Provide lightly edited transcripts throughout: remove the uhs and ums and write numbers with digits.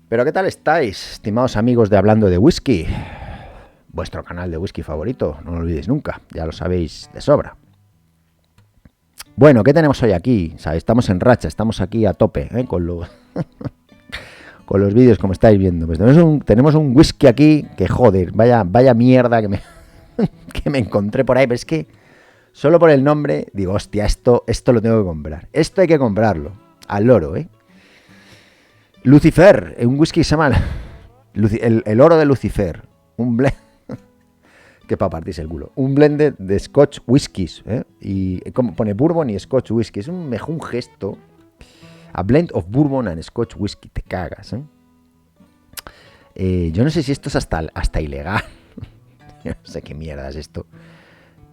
Pero ¿qué tal estáis, estimados amigos de Hablando de Whisky? Vuestro canal de whisky favorito, no lo olvidéis nunca, ya lo sabéis de sobra. Bueno, ¿qué tenemos hoy aquí? O sea, estamos en racha, estamos aquí a tope, con los vídeos como estáis viendo. Pues tenemos un whisky aquí que joder, vaya mierda que que me encontré por ahí, pero es que solo por el nombre digo, hostia, esto lo tengo que comprar. Esto hay que comprarlo, al loro, Lucifer, un whisky que se llama el oro de Lucifer, un blend que para partirse el culo, un blend de Scotch whiskies, y como pone Bourbon y Scotch whisky, es un gesto, a blend of Bourbon and Scotch whisky, te cagas, yo no sé si esto es hasta ilegal, yo no sé qué mierda es esto,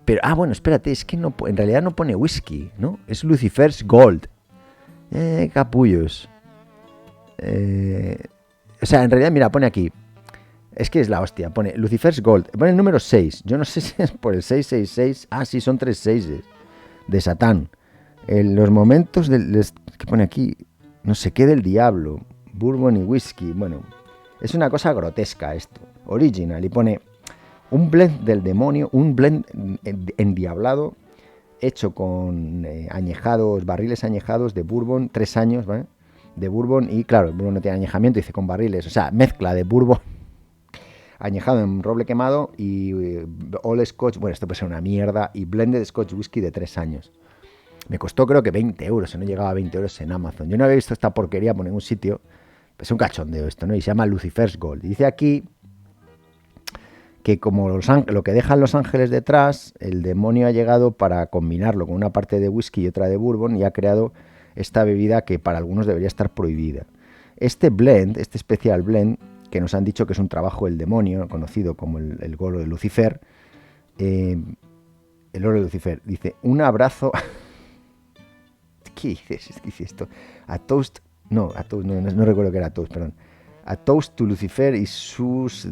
pero bueno, espérate, es que no, en realidad no pone whisky, ¿no? Es Lucifer's Gold, capullos. O sea, en realidad, mira, pone aquí. Es que es la hostia. Pone Lucifer's Gold. Pone el número 6. Yo no sé si es por el 666. Ah, sí, son 3 6 de Satán. Los momentos que pone aquí. No sé qué del diablo. Bourbon y whisky. Bueno, es una cosa grotesca esto. Original. Y pone un blend del demonio. Un blend endiablado. Hecho con barriles añejados de Bourbon. 3 años, ¿vale? De Bourbon, y claro, el Bourbon no tiene añejamiento, dice con barriles, o sea, mezcla de Bourbon añejado en roble quemado y All Scotch, bueno, esto puede ser una mierda, y Blended Scotch Whisky de 3 años. Me costó creo que 20 euros, no llegaba a 20 euros en Amazon. Yo no había visto esta porquería por ningún sitio, pues es un cachondeo esto, ¿no? Y se llama Lucifer's Gold. Y dice aquí que como lo que dejan los ángeles detrás, el demonio ha llegado para combinarlo con una parte de whisky y otra de Bourbon y ha creado esta bebida que para algunos debería estar prohibida. Este blend, este especial blend, que nos han dicho que es un trabajo del demonio, conocido como el oro de Lucifer, el oro de Lucifer, dice, un abrazo... ¿Qué dices? ¿Qué dice esto? A toast... No recuerdo que era toast, perdón. A toast to Lucifer y sus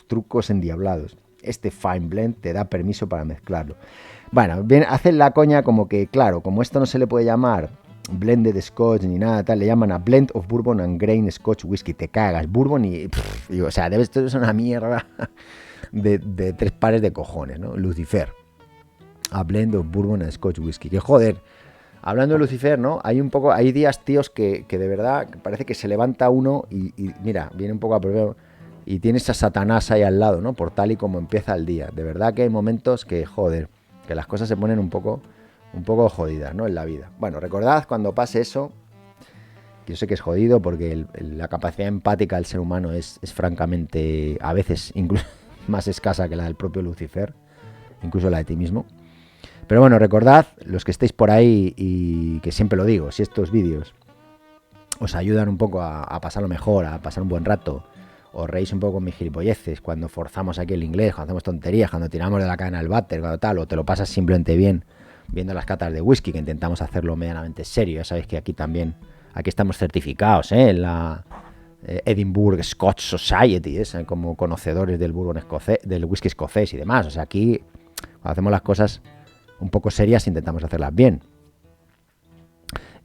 trucos endiablados. Este fine blend te da permiso para mezclarlo. Bueno, bien, hacen la coña como que, claro, como esto no se le puede llamar blended Scotch ni nada tal, le llaman a blend of Bourbon and Grain Scotch Whisky. Te cagas, Bourbon y... o sea, debe ser una mierda de 3 pares de cojones, ¿no? Lucifer. A blend of Bourbon and Scotch Whisky. Que joder, hablando de Lucifer, ¿no? Hay días, tíos, que de verdad parece que se levanta uno y mira, viene un poco a prueba y tienes a Satanás ahí al lado, ¿no? Por tal y como empieza el día. De verdad que hay momentos que, joder, que las cosas se ponen un poco jodidas, ¿no? En la vida. Bueno, recordad cuando pase eso, que yo sé que es jodido porque la capacidad empática del ser humano es francamente, a veces, incluso más escasa que la del propio Lucifer, incluso la de ti mismo. Pero bueno, recordad, los que estéis por ahí, y que siempre lo digo, si estos vídeos os ayudan un poco a pasarlo mejor, a pasar un buen rato, os reís un poco con mis gilipolleces, cuando forzamos aquí el inglés, cuando hacemos tonterías, cuando tiramos de la cadena el váter, cuando tal, o te lo pasas simplemente bien viendo las catas de whisky, que intentamos hacerlo medianamente serio. Ya sabéis que aquí estamos certificados, en la Edinburgh Scotch Society, como conocedores del bourbon escocés, del whisky escocés y demás. O sea, aquí cuando hacemos las cosas un poco serias intentamos hacerlas bien.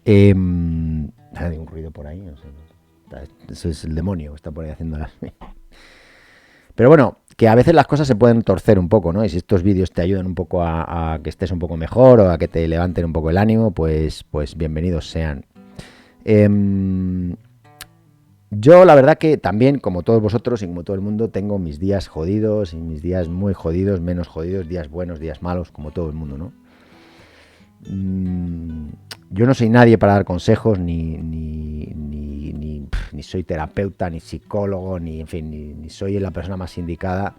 Hay un ruido por ahí, no sé. Eso es el demonio que está por ahí haciéndolas. Pero bueno, que a veces las cosas se pueden torcer un poco, ¿no? Y si estos vídeos te ayudan un poco a que estés un poco mejor o a que te levanten un poco el ánimo, pues bienvenidos sean. Yo la verdad que también, como todos vosotros y como todo el mundo, tengo mis días jodidos y mis días muy jodidos, menos jodidos, días buenos, días malos, como todo el mundo, ¿no? Yo no soy nadie para dar consejos, ni soy terapeuta, ni psicólogo, ni soy la persona más indicada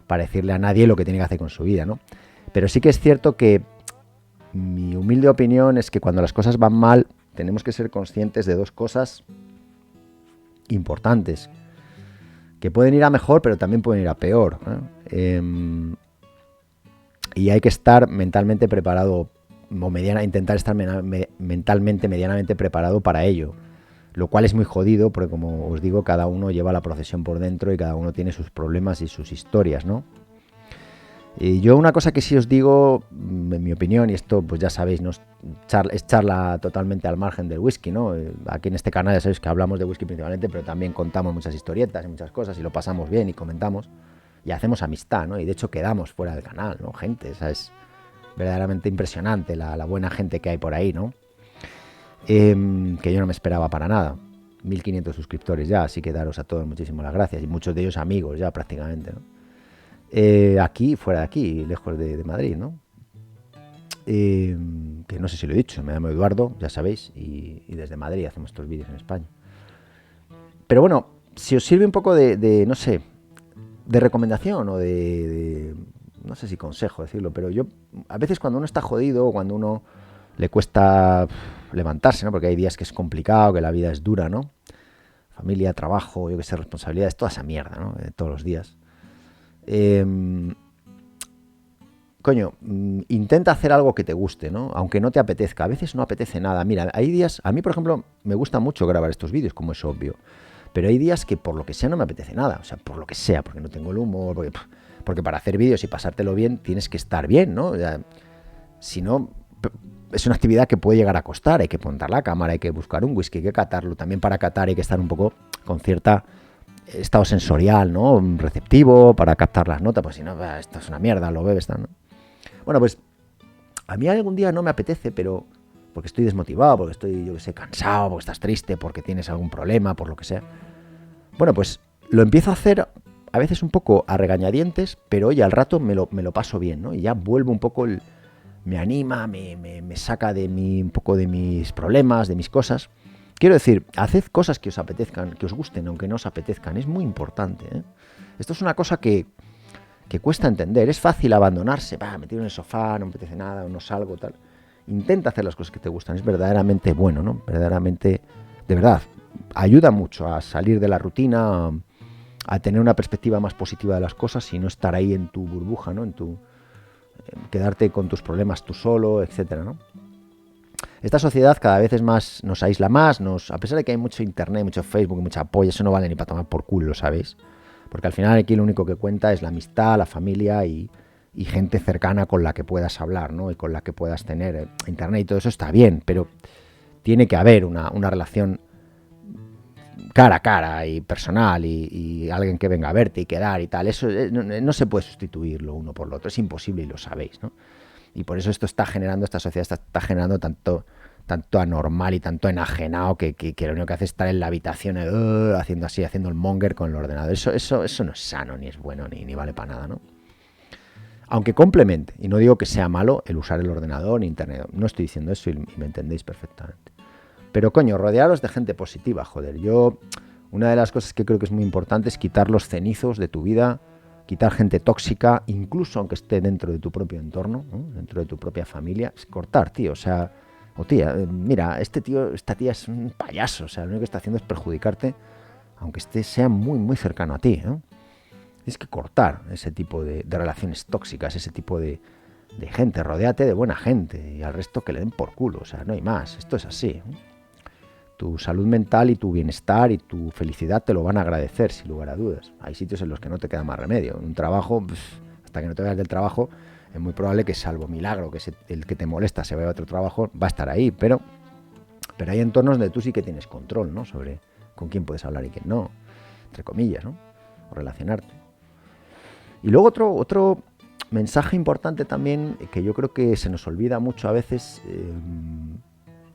para decirle a nadie lo que tiene que hacer con su vida, ¿no? Pero sí que es cierto que mi humilde opinión es que cuando las cosas van mal tenemos que ser conscientes de 2 cosas importantes, que pueden ir a mejor, pero también pueden ir a peor, ¿eh? Y hay que estar mentalmente preparado, o intentar estar mentalmente medianamente preparado para ello, lo cual es muy jodido porque, como os digo, cada uno lleva la procesión por dentro y cada uno tiene sus problemas y sus historias, ¿no? Y yo una cosa que sí os digo, en mi opinión, y esto pues ya sabéis, ¿no? Es charla totalmente al margen del whisky, ¿no? Aquí en este canal ya sabéis que hablamos de whisky principalmente, pero también contamos muchas historietas y muchas cosas y lo pasamos bien y comentamos y hacemos amistad, ¿no? Y de hecho quedamos fuera del canal, ¿no? Gente, esa es verdaderamente impresionante la buena gente que hay por ahí, ¿no? Que yo no me esperaba para nada. 1500 suscriptores ya, así que daros a todos muchísimas las gracias y muchos de ellos amigos ya prácticamente, ¿no? Aquí, fuera de aquí, lejos de Madrid, ¿no? Que no sé si lo he dicho, me llamo Eduardo, ya sabéis, y desde Madrid hacemos estos vídeos en España. Pero bueno, si os sirve un poco no sé, de recomendación o no sé si consejo decirlo, pero yo, a veces cuando uno está jodido o cuando uno le cuesta levantarse, ¿no? Porque hay días que es complicado, que la vida es dura, ¿no? Familia, trabajo, yo qué sé, responsabilidades, toda esa mierda, ¿no? Todos los días. Coño, intenta hacer algo que te guste, ¿no? Aunque no te apetezca. A veces no apetece nada. Mira, hay días, a mí por ejemplo, me gusta mucho grabar estos vídeos, como es obvio. Pero hay días que por lo que sea no me apetece nada. O sea, por lo que sea, porque no tengo el humor, porque para hacer vídeos y pasártelo bien tienes que estar bien, ¿no? O sea, si no, es una actividad que puede llegar a costar. Hay que montar la cámara, hay que buscar un whisky, hay que catarlo. También para catar hay que estar un poco con cierta estado sensorial, ¿no? Receptivo para captar las notas. Pues si no, esto es una mierda, lo bebes, ¿no? Bueno, pues a mí algún día no me apetece, pero porque estoy desmotivado, porque estoy, yo que sé, cansado, porque estás triste, porque tienes algún problema, por lo que sea. Bueno, pues lo empiezo a hacer a veces un poco a regañadientes, pero oye, al rato me lo paso bien, ¿no? Y ya vuelvo un poco, me anima, me saca de un poco de mis problemas, de mis cosas. Quiero decir, haced cosas que os apetezcan, que os gusten, aunque no os apetezcan. Es muy importante, ¿eh? Esto es una cosa que cuesta entender. Es fácil abandonarse, me tiro en el sofá, no me apetece nada, no salgo, tal. Intenta hacer las cosas que te gustan. Es verdaderamente bueno, ¿no? Verdaderamente, de verdad, ayuda mucho a salir de la rutina, a tener una perspectiva más positiva de las cosas y no estar ahí en tu burbuja, ¿no? Quedarte con tus problemas tú solo, etcétera, ¿no? Esta sociedad cada vez es más, nos aísla más, a pesar de que hay mucho internet, mucho Facebook, mucha polla, eso no vale ni para tomar por culo, ¿sabéis? Porque al final aquí lo único que cuenta es la amistad, la familia y gente cercana con la que puedas hablar, ¿no? Y con la que puedas tener internet y todo eso está bien, pero tiene que haber una relación cara a cara y personal y alguien que venga a verte y quedar y tal. Eso no se puede sustituir lo uno por lo otro, es imposible y lo sabéis, ¿no? Y por eso esta sociedad está generando tanto anormal y tanto enajenado que lo único que hace es estar en la habitación haciendo el monger con el ordenador. Eso no es sano, ni es bueno, ni vale para nada, ¿no? Aunque complemente, y no digo que sea malo el usar el ordenador ni internet, no estoy diciendo eso y me entendéis perfectamente. Pero coño, rodearos de gente positiva, joder. Una de las cosas que creo que es muy importante es quitar los cenizos de tu vida, quitar gente tóxica, incluso aunque esté dentro de tu propio entorno, ¿no? Dentro de tu propia familia, es cortar, tío, o sea, tía, mira, esta tía es un payaso, o sea, lo único que está haciendo es perjudicarte, aunque sea muy, muy cercano a ti, ¿no? Tienes que cortar ese tipo de relaciones tóxicas, ese tipo de gente, rodéate de buena gente y al resto que le den por culo, o sea, no hay más, esto es así, ¿no? Tu salud mental y tu bienestar y tu felicidad te lo van a agradecer, sin lugar a dudas. Hay sitios en los que no te queda más remedio. En un trabajo, hasta que no te vayas del trabajo, es muy probable que, salvo milagro, que el que te molesta se vaya a otro trabajo, va a estar ahí. Pero hay entornos donde tú sí que tienes control, ¿no? Sobre con quién puedes hablar y quién no, entre comillas, ¿no? O relacionarte. Y luego otro mensaje importante también, que yo creo que se nos olvida mucho a veces...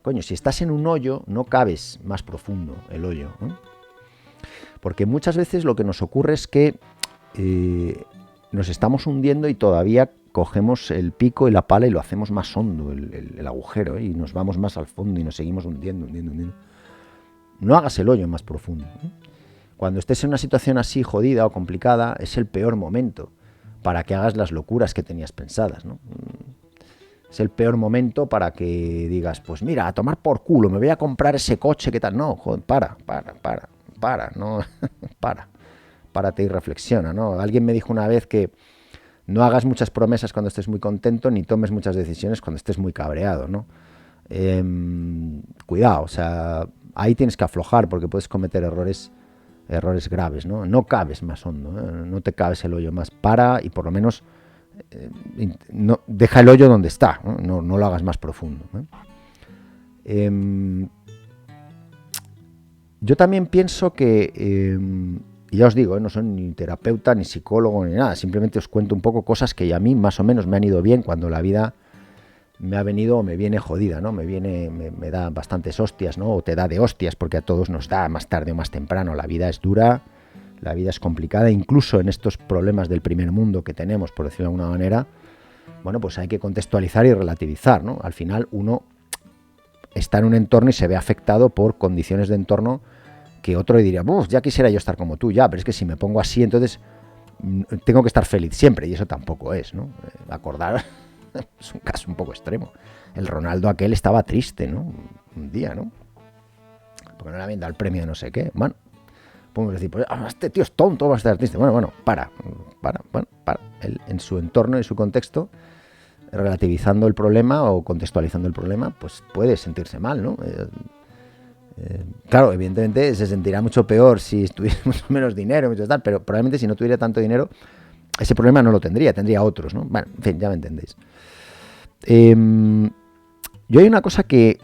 Coño, si estás en un hoyo, no cabes más profundo el hoyo, ¿no? Porque muchas veces lo que nos ocurre es que nos estamos hundiendo y todavía cogemos el pico y la pala y lo hacemos más hondo, el agujero, ¿eh? Y nos vamos más al fondo y nos seguimos hundiendo. No hagas el hoyo más profundo, ¿no? Cuando estés en una situación así jodida o complicada, es el peor momento para que hagas las locuras que tenías pensadas, ¿no? Es el peor momento para que digas, pues mira, a tomar por culo, me voy a comprar ese coche, ¿qué tal? No, joder, no, párate y reflexiona, ¿no? Alguien me dijo una vez que no hagas muchas promesas cuando estés muy contento, ni tomes muchas decisiones cuando estés muy cabreado, ¿no? Cuidado, o sea, ahí tienes que aflojar porque puedes cometer errores graves, ¿no? No cabes más hondo, ¿eh? No te cabes el hoyo más, y por lo menos no, deja el hoyo donde está, no lo hagas más profundo. Yo también pienso que, y ya os digo, no soy ni terapeuta, ni psicólogo, ni nada, simplemente os cuento un poco cosas que a mí más o menos me han ido bien cuando la vida me ha venido o me viene jodida, ¿no? Me da bastantes hostias, ¿no? O te da de hostias, porque a todos nos da más tarde o más temprano. La vida es dura, la vida es complicada, incluso en estos problemas del primer mundo que tenemos, por decirlo de alguna manera. Bueno, pues hay que contextualizar y relativizar, ¿no? Al final uno está en un entorno y se ve afectado por condiciones de entorno que otro diría, ya quisiera yo estar como tú, ya, pero es que si me pongo así, entonces tengo que estar feliz siempre, y eso tampoco es, ¿no? Acordar, es un caso un poco extremo. El Ronaldo aquel estaba triste, ¿no? Un día, ¿no? Porque no le habían dado el premio de no sé qué. Bueno, podemos decir, pues, este tío es tonto, va a estar triste. Bueno, para. Él, en su entorno, en su contexto, relativizando el problema o contextualizando el problema, pues puede sentirse mal, ¿no? Claro, evidentemente se sentirá mucho peor si tuviera mucho menos dinero, mucho tal, pero probablemente si no tuviera tanto dinero, ese problema no lo tendría otros, ¿no? Bueno, en fin, ya me entendéis. Yo hay una cosa que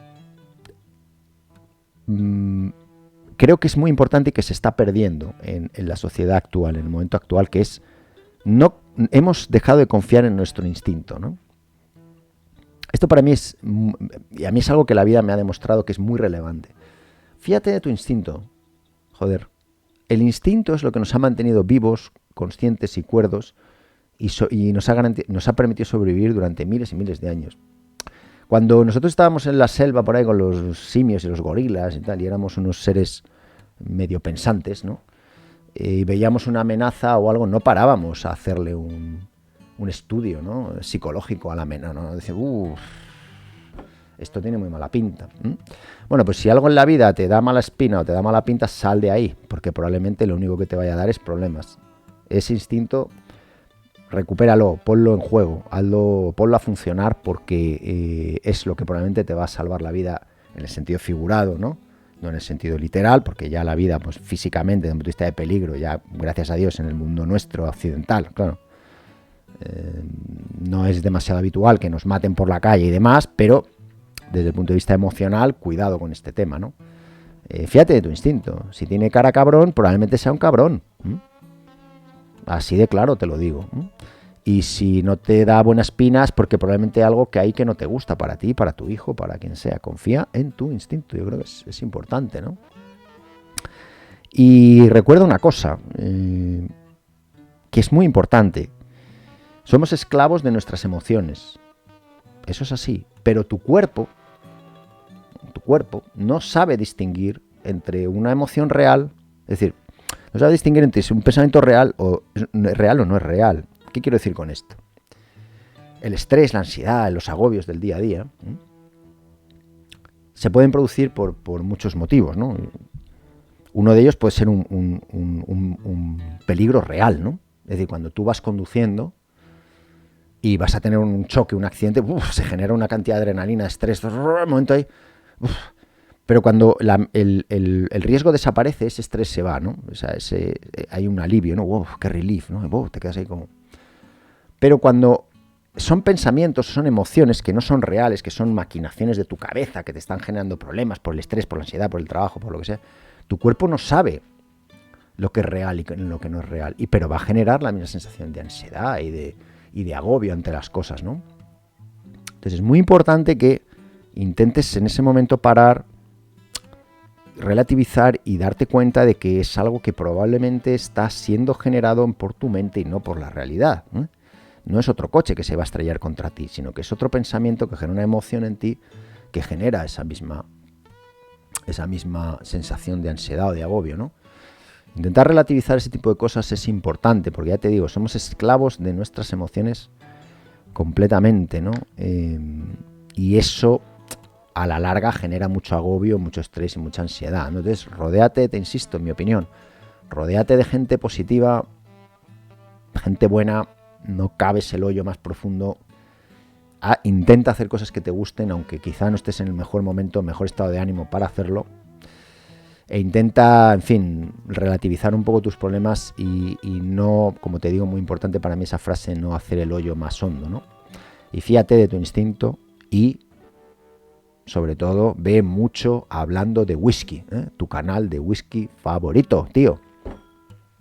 creo que es muy importante y que se está perdiendo en la sociedad actual, en el momento actual, que es no hemos dejado de confiar en nuestro instinto, ¿no? Esto para mí y a mí es algo que la vida me ha demostrado que es muy relevante. Fíjate de tu instinto. Joder. El instinto es lo que nos ha mantenido vivos, conscientes y cuerdos y nos ha permitido sobrevivir durante miles y miles de años. Cuando nosotros estábamos en la selva por ahí con los simios y los gorilas y tal, y éramos unos seres medio pensantes, ¿no? Y veíamos una amenaza o algo, no parábamos a hacerle un estudio, ¿no? Psicológico a la amenaza, ¿no? Dice, esto tiene muy mala pinta. Bueno, pues si algo en la vida te da mala espina o te da mala pinta, sal de ahí, porque probablemente lo único que te vaya a dar es problemas. Ese instinto, recupéralo, ponlo en juego, ponlo a funcionar, porque es lo que probablemente te va a salvar la vida en el sentido figurado, ¿no? No en el sentido literal, porque ya la vida, pues físicamente, desde un punto de vista de peligro, ya gracias a Dios en el mundo nuestro occidental, claro, no es demasiado habitual que nos maten por la calle y demás, pero desde el punto de vista emocional, cuidado con este tema, ¿no? Fíjate de tu instinto. Si tiene cara cabrón, probablemente sea un cabrón. Así de claro te lo digo. Y si no te da buenas espinas, porque probablemente hay algo que hay que no te gusta para ti, para tu hijo, para quien sea. Confía en tu instinto. Yo creo que es importante, ¿no? Y recuerda una cosa, que es muy importante. Somos esclavos de nuestras emociones. Eso es así. Pero tu cuerpo no sabe distinguir entre una emoción real, es decir, no sabe distinguir entre si un pensamiento real o no es real. ¿Qué quiero decir con esto? El estrés, la ansiedad, los agobios del día a día se pueden producir por muchos motivos, ¿no? Uno de ellos puede ser un peligro real, ¿no? Es decir, cuando tú vas conduciendo y vas a tener un choque, un accidente, se genera una cantidad de adrenalina, estrés, un momento ahí. Pero cuando el riesgo desaparece, ese estrés se va, ¿no? O sea, hay un alivio, ¿no? ¡Qué relief!, ¿no? Te quedas ahí como... Pero cuando son pensamientos, son emociones que no son reales, que son maquinaciones de tu cabeza, que te están generando problemas por el estrés, por la ansiedad, por el trabajo, por lo que sea, tu cuerpo no sabe lo que es real y lo que no es real, pero va a generar la misma sensación de ansiedad y de agobio ante las cosas, ¿no? Entonces es muy importante que intentes en ese momento parar, relativizar y darte cuenta de que es algo que probablemente está siendo generado por tu mente y no por la realidad, ¿eh? No es otro coche que se va a estrellar contra ti, sino que es otro pensamiento que genera una emoción en ti que genera esa misma sensación de ansiedad o de agobio, ¿no? Intentar relativizar ese tipo de cosas es importante, porque ya te digo, somos esclavos de nuestras emociones completamente, ¿no? Y eso a la larga genera mucho agobio, mucho estrés y mucha ansiedad, ¿no? Entonces, rodéate, te insisto, en mi opinión, rodéate de gente positiva, gente buena, no caves el hoyo más profundo. Intenta hacer cosas que te gusten, aunque quizá no estés en el mejor momento, mejor estado de ánimo para hacerlo. E intenta, en fin, relativizar un poco tus problemas y no, como te digo, muy importante para mí esa frase, no hacer el hoyo más hondo, ¿no? Y fíjate de tu instinto y, sobre todo, ve mucho hablando de whisky, ¿eh? Tu canal de whisky favorito, tío.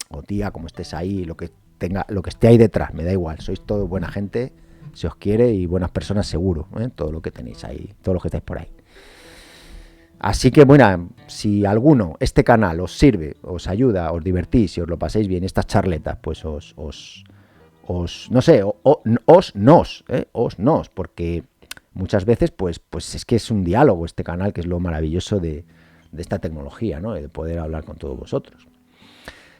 O tía, como estés ahí, lo que esté ahí detrás, me da igual. Sois todo buena gente, se os quiere y buenas personas seguro, ¿eh? Todo lo que tenéis ahí, todos los que estáis por ahí. Así que, bueno, si alguno, este canal os sirve, os ayuda, os divertís y os lo paséis bien, estas charletas, pues no sé, nos, porque muchas veces, pues es que es un diálogo este canal, que es lo maravilloso de esta tecnología, ¿no? De poder hablar con todos vosotros.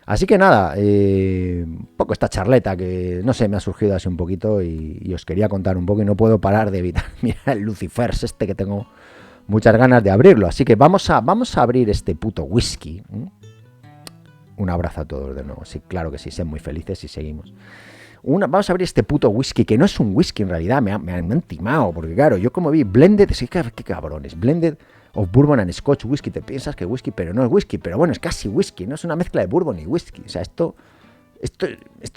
Así que nada, un poco esta charleta que, no sé, me ha surgido así un poquito y os quería contar un poco y no puedo parar de evitar mirar el Lucifers que tengo muchas ganas de abrirlo. Así que vamos a abrir este puto whisky. Un abrazo a todos de nuevo. Sí, claro que sí, sed muy felices y seguimos. Vamos a abrir este puto whisky, que no es un whisky en realidad, me han timado, porque claro, yo como vi Blended, sí, qué cabrones, Blended of Bourbon and Scotch Whisky, te piensas que whisky, pero no es whisky, pero bueno, es casi whisky, no es una mezcla de bourbon y whisky, o sea, esto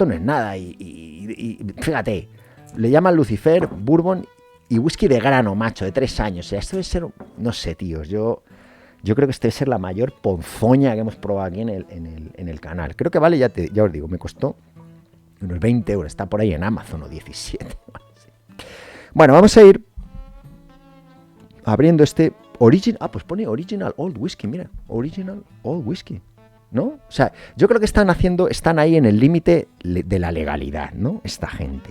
no es nada, y fíjate, le llaman Lucifer, bourbon y whisky de grano, macho, de 3 años, o sea, esto debe ser, no sé, tíos, yo creo que esto debe ser la mayor ponzoña que hemos probado aquí en el canal, creo que vale, ya os digo, me costó unos 20 euros, está por ahí en Amazon o 17. Bueno, vamos a ir abriendo este pues pone Original Old Whisky, mira, Original Old Whisky, ¿no? O sea, yo creo que están ahí en el límite de la legalidad, ¿no? Esta gente.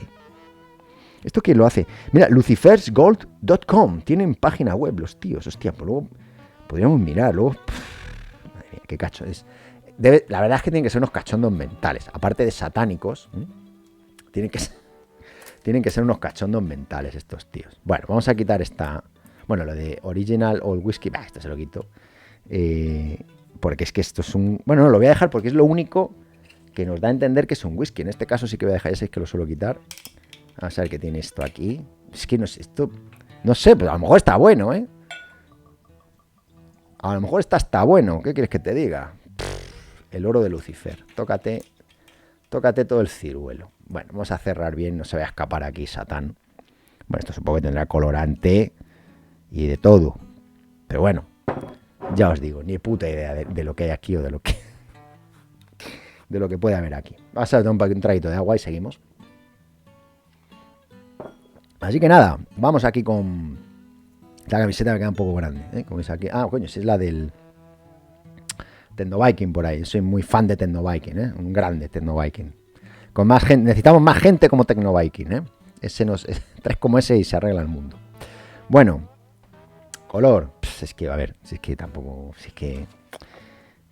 ¿Esto quién lo hace? Mira, lucifersgold.com, tienen página web los tíos, hostia, pues luego podríamos mirar, luego, madre mía, qué cacho es. La verdad es que tienen que ser unos cachondos mentales, aparte de satánicos, tienen que ser unos cachondos mentales estos tíos. Bueno, vamos a quitar bueno, lo de Original Old Whisky, esto se lo quito, porque es que esto es bueno, no, lo voy a dejar porque es lo único que nos da a entender que es un whisky. En este caso sí que voy a dejar, ya sabéis que lo suelo quitar. Vamos a ver qué tiene esto aquí. Es que no sé, no sé, pero a lo mejor está bueno, ¿eh? A lo mejor está bueno, ¿qué quieres que te diga? El oro de Lucifer, tócate todo el ciruelo. Bueno, vamos a cerrar bien, no se vaya a escapar aquí Satán. Bueno, esto supongo que tendrá colorante y de todo. Pero bueno, ya os digo, ni puta idea de lo que hay aquí o de lo que puede haber aquí. Vamos a tomar un traguito de agua y seguimos. Así que nada, vamos aquí con... La camiseta me queda un poco grande, ¿eh? Como es aquí. Coño, si es la del Tecno Viking por ahí. Soy muy fan de Tecno Viking, ¿eh? Un grande Tecno Viking. Con más gente, necesitamos más gente como Tecno Viking, ¿eh? Tres como ese y se arregla el mundo. Bueno, color, es que, a ver, si es que tampoco, si es que...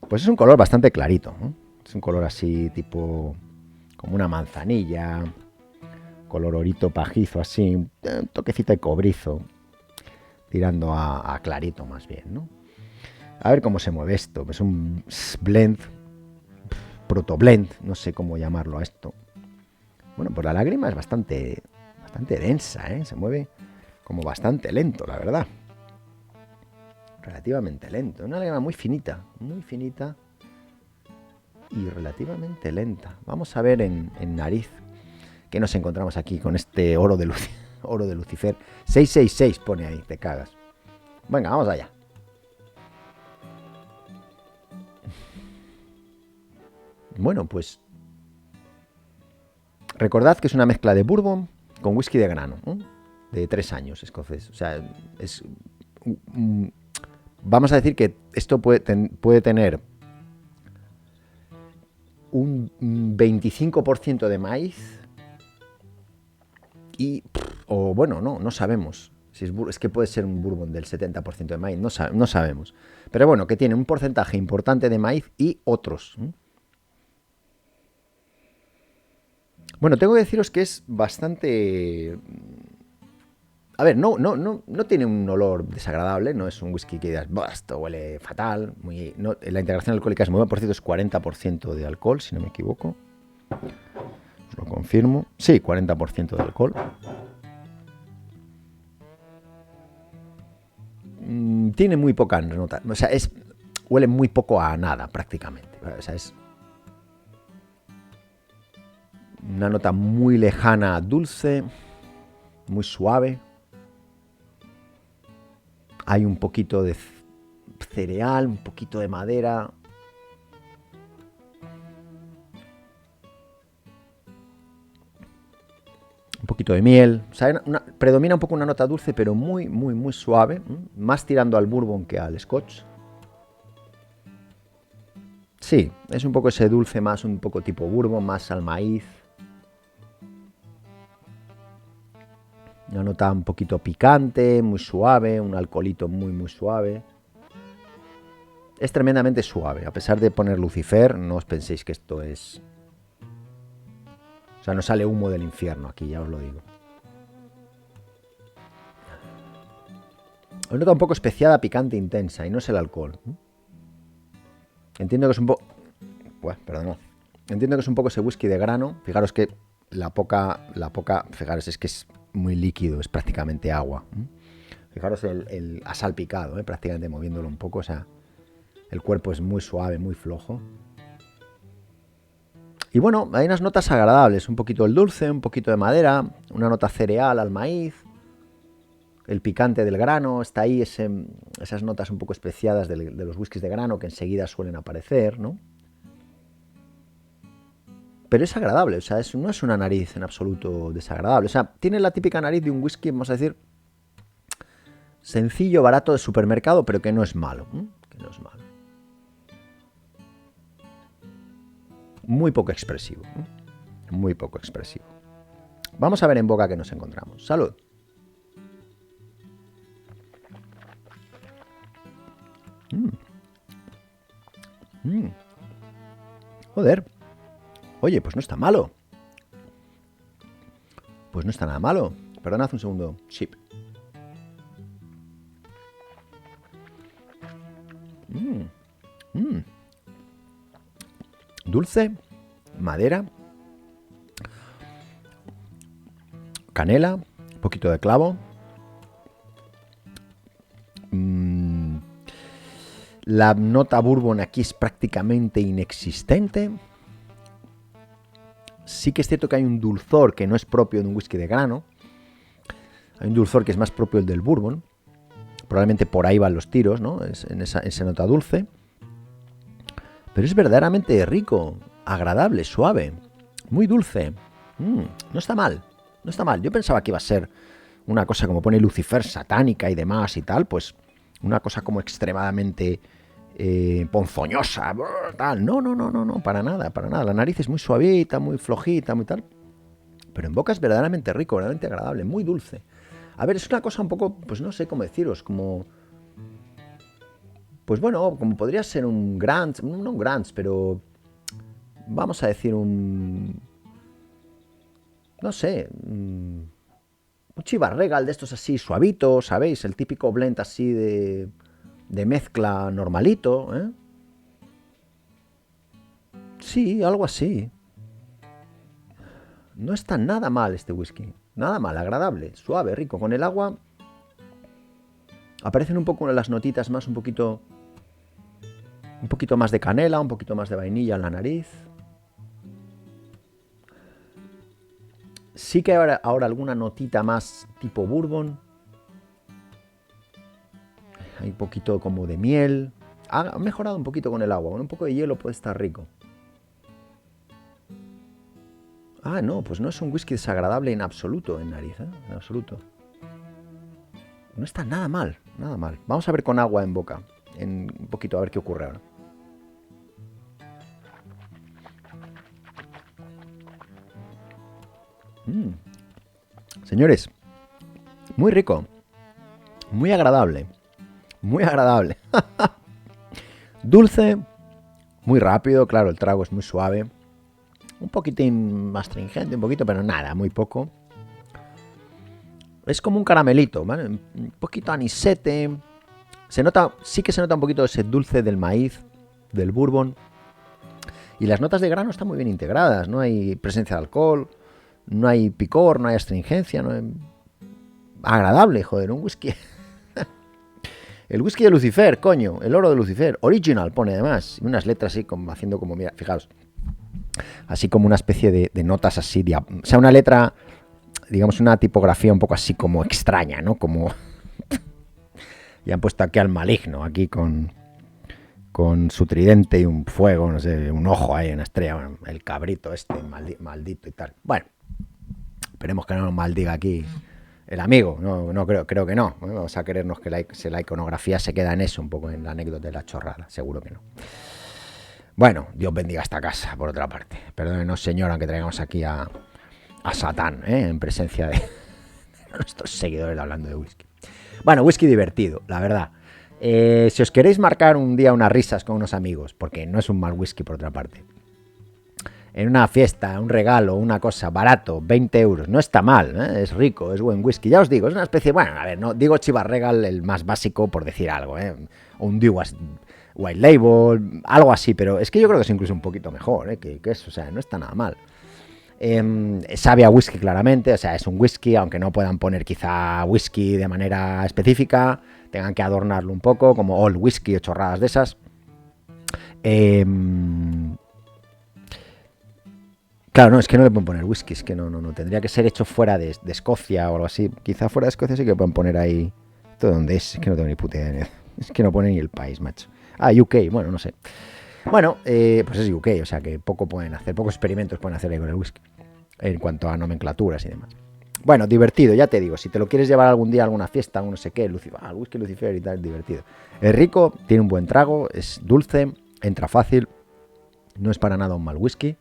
Pues es un color bastante clarito, ¿no? Es un color así, tipo, como una manzanilla, color orito pajizo, así, un toquecito de cobrizo, tirando a clarito más bien, ¿no? A ver cómo se mueve esto, es un blend, proto blend, no sé cómo llamarlo a esto. Bueno, pues la lágrima es bastante densa, ¿eh? Se mueve como bastante lento, la verdad. Relativamente lento. Una lágrima muy finita y relativamente lenta. Vamos a ver en nariz qué nos encontramos aquí con este oro de Lucifer. 666 pone ahí, te cagas. Venga, vamos allá. Bueno, pues recordad que es una mezcla de bourbon con whisky de grano, ¿eh? De 3 años escocés. O sea, es... Vamos a decir que esto puede tener un 25% de maíz o bueno, no sabemos. Si es que puede ser un bourbon del 70% de maíz, no sabemos. Pero bueno, que tiene un porcentaje importante de maíz y otros. Bueno, tengo que deciros que es bastante... A ver, no tiene un olor desagradable, no es un whisky que digas, esto huele fatal. La integración alcohólica es muy buena, por cierto, es 40% de alcohol, si no me equivoco. Os lo confirmo. Sí, 40% de alcohol. Tiene muy poca nota. O sea, huele muy poco a nada prácticamente. O sea, es una nota muy lejana, dulce, muy suave. Hay un poquito de cereal, un poquito de madera. Un poquito de miel. O sea, predomina un poco una nota dulce, pero muy, muy, muy suave. Más tirando al bourbon que al scotch. Sí, es un poco ese dulce más, un poco tipo bourbon, más al maíz. Una nota un poquito picante, muy suave, un alcoholito muy, muy suave. Es tremendamente suave. A pesar de poner Lucifer, no os penséis que esto es... O sea, no sale humo del infierno aquí, ya os lo digo. Una nota un poco especiada, picante, intensa, y no es el alcohol. Entiendo que es un poco... Perdonad. Entiendo que es un poco ese whisky de grano. Fijaros que la poca... Fijaros, es que es muy líquido, es prácticamente agua. Fijaros el ha salpicado, prácticamente moviéndolo un poco. O sea, el cuerpo es muy suave, muy flojo. Y bueno, hay unas notas agradables. Un poquito el dulce, un poquito de madera, una nota cereal al maíz. El picante del grano, está ahí esas notas un poco especiadas de los whiskies de grano que enseguida suelen aparecer, ¿no? Pero es agradable, o sea, no es una nariz en absoluto desagradable. O sea, tiene la típica nariz de un whisky, vamos a decir, sencillo, barato de supermercado, pero que no es malo. Que no es malo. Muy poco expresivo. Muy poco expresivo. Vamos a ver en boca qué nos encontramos. ¡Salud! Joder. Oye, pues no está malo. Pues no está nada malo. Perdonad un segundo. Chip. Dulce, madera, canela, un poquito de clavo. La nota bourbon aquí es prácticamente inexistente. Sí que es cierto que hay un dulzor que no es propio de un whisky de grano. Hay un dulzor que es más propio del bourbon. Probablemente por ahí van los tiros, ¿no? En esa nota dulce. Pero es verdaderamente rico, agradable, suave, muy dulce. No está mal, no está mal. Yo pensaba que iba a ser una cosa como pone Lucifer, satánica y demás y tal, pues una cosa como extremadamente ponzoñosa, tal. No, para nada, para nada. La nariz es muy suavita, muy flojita, muy tal. Pero en boca es verdaderamente rico, verdaderamente agradable, muy dulce. A ver, es una cosa un poco, pues no sé cómo deciros, como... Pues bueno, como podría ser un Grant, no un Grant, pero vamos a decir un... No sé, un Chivas Regal de estos así suavitos, ¿sabéis? El típico blend así de mezcla normalito, ¿eh? Sí, algo así. No está nada mal este whisky. Nada mal, agradable, suave, rico. Con el agua aparecen un poco las notitas más, un poquito más de canela, un poquito más de vainilla en la nariz. Sí que hay ahora alguna notita más tipo bourbon. Hay un poquito como de miel. Ha mejorado un poquito con el agua. Con un poco de hielo puede estar rico. Ah, no, pues no es un whisky desagradable en absoluto en nariz, ¿eh? En absoluto. No está nada mal, nada mal. Vamos a ver con agua en boca. Un poquito a ver qué ocurre ahora. Señores, muy rico, muy agradable, muy agradable. Dulce, muy rápido, claro, el trago es muy suave. Un poquitín más astringente, un poquito, pero nada, muy poco. Es como un caramelito, ¿vale? Un poquito anisete. Se nota, sí que se nota un poquito ese dulce del maíz, del bourbon. Y las notas de grano están muy bien integradas. No hay presencia de alcohol, no hay picor, no hay astringencia, no hay... Agradable, joder, un whisky. El whisky de Lucifer, coño, el oro de Lucifer, original pone además, unas letras así como haciendo como, mira, fijaos, así como una especie de notas así, o sea, una letra, digamos, una tipografía un poco así como extraña, ¿no? Como... y han puesto aquí al maligno, aquí con su tridente y un fuego, no sé, un ojo ahí, una estrella, bueno, el cabrito este, maldito y tal. Bueno, esperemos que no nos maldiga aquí el amigo, no creo que no. Vamos a querernos que la iconografía se queda en eso, un poco en la anécdota de la chorrada, seguro que no. Bueno, Dios bendiga esta casa, por otra parte. Perdónenos, señor, aunque traigamos aquí a Satán, en presencia de nuestros seguidores hablando de whisky. Bueno, whisky divertido, la verdad. Si os queréis marcar un día unas risas con unos amigos, porque no es un mal whisky por otra parte, en una fiesta, un regalo, una cosa, barato, 20 euros, no está mal, es rico, es buen whisky. Ya os digo, es una especie, bueno, a ver, no digo Chivas Regal el más básico por decir algo, o un Dewars White Label, algo así, pero es que yo creo que es incluso un poquito mejor que eso, o sea, no está nada mal. Sabe a whisky claramente, o sea, es un whisky, aunque no puedan poner quizá whisky de manera específica, tengan que adornarlo un poco, como old whisky o chorradas de esas. Claro, no, es que no le pueden poner whisky, es que no, tendría que ser hecho fuera de Escocia o algo así. Quizá fuera de Escocia sí que pueden poner ahí. ¿Todo dónde es? Que no tengo ni puta idea. Es que no pone ni el país, macho. Ah, UK, bueno, no sé. Bueno, pues es UK, o sea que poco pueden hacer, pocos experimentos pueden hacer ahí con el whisky, en cuanto a nomenclaturas y demás. Bueno, divertido, ya te digo, si te lo quieres llevar algún día a alguna fiesta, no sé qué, el whisky Lucifer y tal, es divertido. Es rico, tiene un buen trago, es dulce, entra fácil, no es para nada un mal whisky.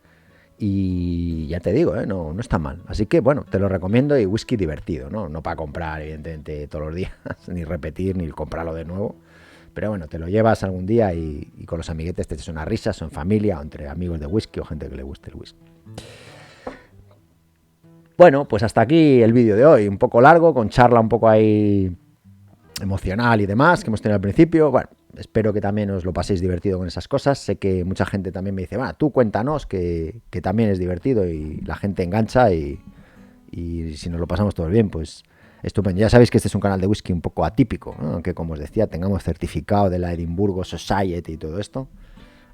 Y ya te digo, no está mal. Así que bueno, te lo recomiendo y whisky divertido, no para comprar evidentemente todos los días, ni repetir, ni comprarlo de nuevo. Pero bueno, te lo llevas algún día y con los amiguetes te echas unas risas, o en familia, o entre amigos de whisky o gente que le guste el whisky. Bueno, pues hasta aquí el vídeo de hoy, un poco largo, con charla un poco ahí emocional y demás que hemos tenido al principio. Bueno, espero que también os lo paséis divertido con esas cosas. Sé que mucha gente también me dice, tú cuéntanos que también es divertido y la gente engancha y si nos lo pasamos todos bien, pues estupendo. Ya sabéis que este es un canal de whisky un poco atípico, ¿no? Aunque como os decía, tengamos certificado de la Edimburgo Society y todo esto.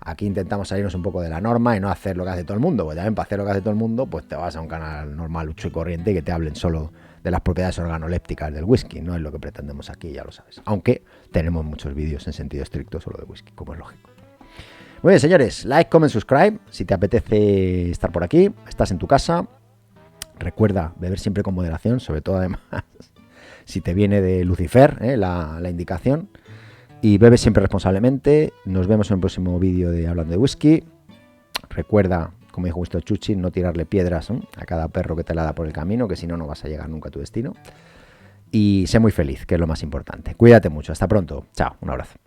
Aquí intentamos salirnos un poco de la norma y no hacer lo que hace todo el mundo. Pues también para hacer lo que hace todo el mundo, pues te vas a un canal normal, lucho y corriente y que te hablen solo de las propiedades organolépticas del whisky. No es lo que pretendemos aquí, ya lo sabes. Aunque tenemos muchos vídeos en sentido estricto solo de whisky, como es lógico. Muy bien, señores. Like, comment, subscribe. Si te apetece estar por aquí, estás en tu casa. Recuerda beber siempre con moderación, sobre todo además si te viene de Lucifer, la indicación. Y bebe siempre responsablemente. Nos vemos en el próximo vídeo de Hablando de Whisky. Recuerda, como dijo Winston Churchill, no tirarle piedras a cada perro que te la da por el camino, que si no, no vas a llegar nunca a tu destino. Y sé muy feliz, que es lo más importante. Cuídate mucho. Hasta pronto. Chao. Un abrazo.